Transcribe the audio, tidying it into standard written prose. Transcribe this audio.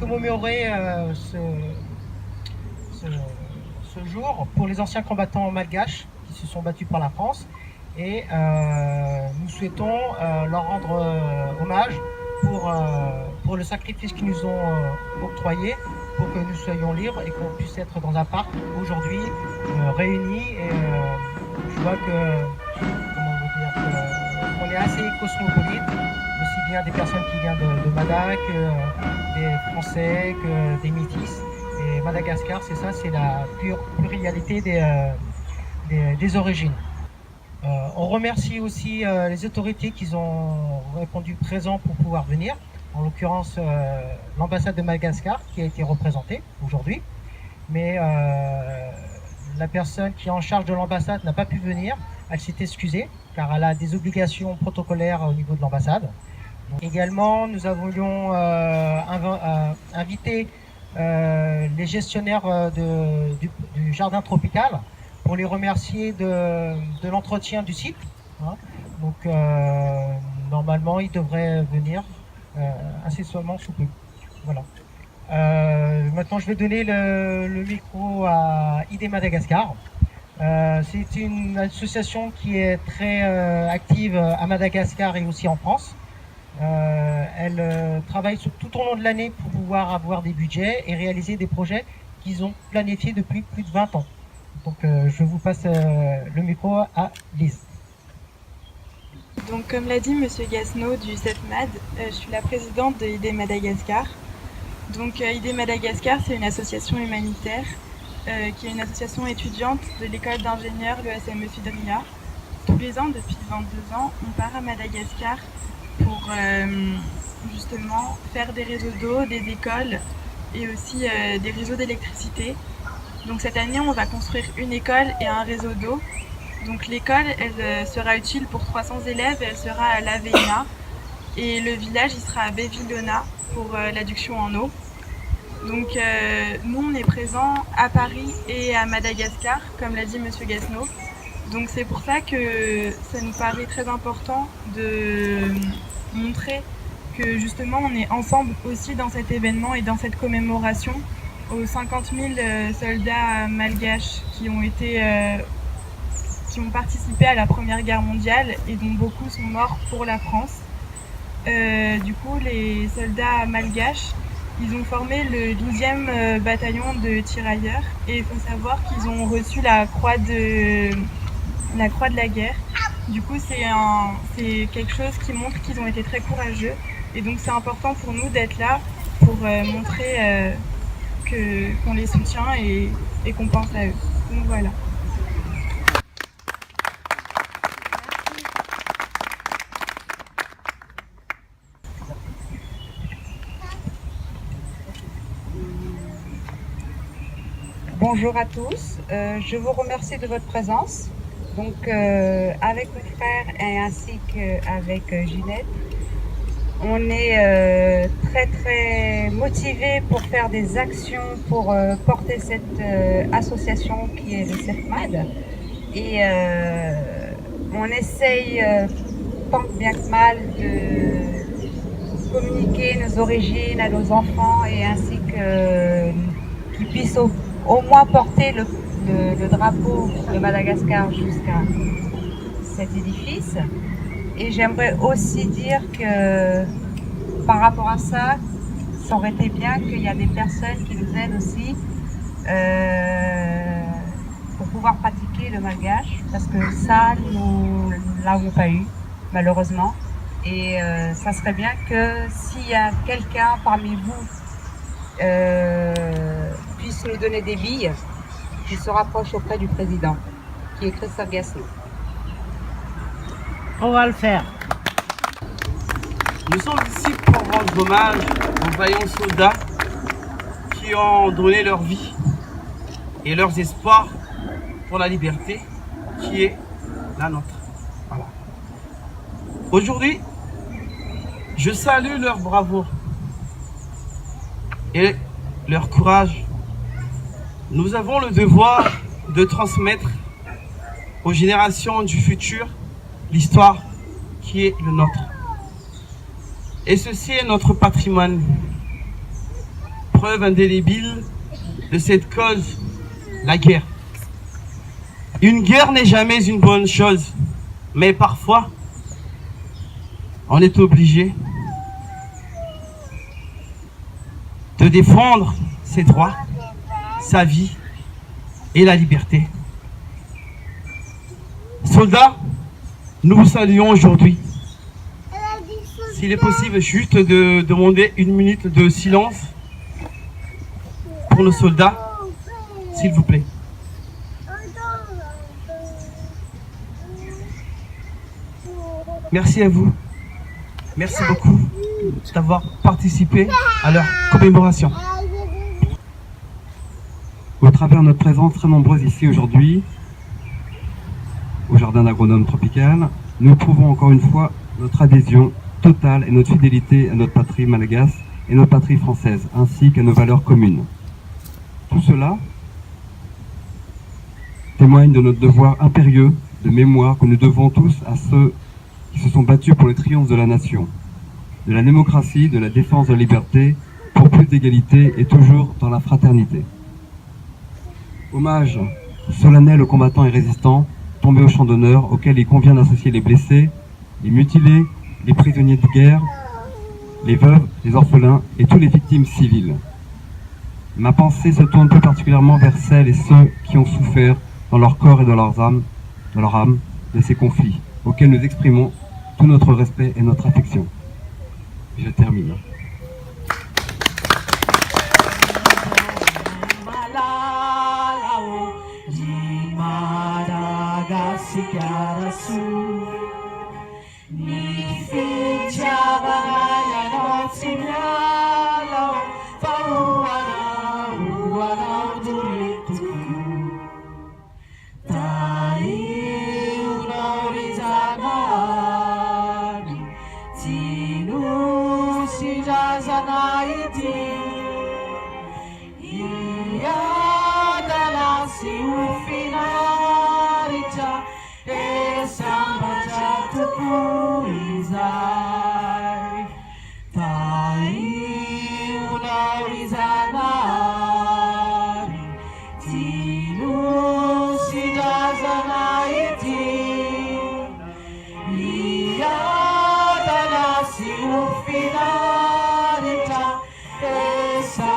commémorer ce jour pour les anciens combattants malgaches qui se sont battus pour la France. Et nous souhaitons leur rendre hommage pour le sacrifice qu'ils nous ont octroyé pour que nous soyons libres et qu'on puisse être dans un parc aujourd'hui réunis. Et je vois qu'on est assez cosmopolite, aussi bien des personnes qui viennent de Madagascar que des Français, que des Métis. Et Madagascar, c'est ça, c'est la pluralité des origines. On remercie aussi les autorités qui ont répondu présent pour pouvoir venir. En l'occurrence, l'ambassade de Madagascar qui a été représentée aujourd'hui. Mais la personne qui est en charge de l'ambassade n'a pas pu venir. Elle s'est excusée car elle a des obligations protocolaires au niveau de l'ambassade. Également, nous avons invité les gestionnaires du jardin tropical pour les remercier de l'entretien du site. Donc normalement, ils devraient venir incessamment sous peu. Voilà. Maintenant, je vais donner le micro à ID Madagascar. C'est une association qui est très active à Madagascar et aussi en France. Elle travaille tout au long de l'année pour pouvoir avoir des budgets et réaliser des projets qu'ils ont planifiés depuis plus de 20 ans. Donc je vous passe le micro à Lise. Donc comme l'a dit Monsieur Gasno du CEFMAD, je suis la présidente de ID Madagascar. Donc ID Madagascar, c'est une association humanitaire qui est une association étudiante de l'école d'ingénieurs, le SME Sudria. Tous les ans, depuis 22 ans, on part à Madagascar pour justement faire des réseaux d'eau, des écoles et aussi des réseaux d'électricité. Donc cette année, on va construire une école et un réseau d'eau. Donc l'école, elle sera utile pour 300 élèves, elle sera à l'Aveina. Et le village, il sera à Bevilona pour l'adduction en eau. Donc nous, on est présents à Paris et à Madagascar, comme l'a dit Monsieur Gasno. Donc c'est pour ça que ça nous paraît très important de montrer que justement on est ensemble aussi dans cet événement et dans cette commémoration aux 50 000 soldats malgaches qui ont participé à la Première Guerre mondiale et dont beaucoup sont morts pour la France. Du coup, les soldats malgaches, ils ont formé le 12e bataillon de tirailleurs et il faut savoir qu'ils ont reçu la croix de la guerre. Du coup, c'est quelque chose qui montre qu'ils ont été très courageux et donc c'est important pour nous d'être là pour montrer qu'on les soutient et qu'on pense à eux. Donc voilà. Bonjour à tous, je vous remercie de votre présence. Donc avec mes frères et ainsi qu'avec Ginette, on est très très motivés pour faire des actions pour porter cette association qui est le CEFMAD. Et on essaye tant bien que mal de communiquer nos origines à nos enfants et ainsi qu'ils puissent au moins porter le drapeau de Madagascar jusqu'à cet édifice. Et j'aimerais aussi dire que par rapport à ça, ça aurait été bien qu'il y a des personnes qui nous aident aussi pour pouvoir pratiquer le malgache, parce que ça, nous ne l'avons pas eu, malheureusement. Et ça serait bien que s'il y a quelqu'un parmi vous puisse nous donner des billes, qui se rapproche auprès du président, qui est Christophe Gasno. On va le faire. Nous sommes ici pour rendre hommage aux vaillants soldats qui ont donné leur vie et leurs espoirs pour la liberté qui est la nôtre. Voilà. Aujourd'hui, je salue leur bravoure et leur courage. Nous avons le devoir de transmettre aux générations du futur l'histoire qui est le nôtre. Et ceci est notre patrimoine. preuve indélébile de cette cause, la guerre. Une guerre n'est jamais une bonne chose, mais parfois, on est obligé de défendre ses droits, sa vie et la liberté. Soldats, nous vous saluons aujourd'hui. S'il est possible juste de demander une minute de silence pour nos soldats, s'il vous plaît. Merci à vous. Merci beaucoup d'avoir participé à leur commémoration. Au travers de notre présence très nombreuse ici aujourd'hui, au Jardin d'Agronome Tropical, nous prouvons encore une fois notre adhésion totale et notre fidélité à notre patrie malagasy et notre patrie française, ainsi qu'à nos valeurs communes. Tout cela témoigne de notre devoir impérieux de mémoire que nous devons tous à ceux qui se sont battus pour le triomphe de la nation, de la démocratie, de la défense de la liberté, pour plus d'égalité et toujours dans la fraternité. Hommage solennel aux combattants et résistants tombés au champ d'honneur, auxquels il convient d'associer les blessés, les mutilés, les prisonniers de guerre, les veuves, les orphelins et toutes les victimes civiles. Ma pensée se tourne plus particulièrement vers celles et ceux qui ont souffert dans leur corps et dans leur âme de ces conflits, auxquels nous exprimons tout notre respect et notre affection. Je termine. Finalita, esa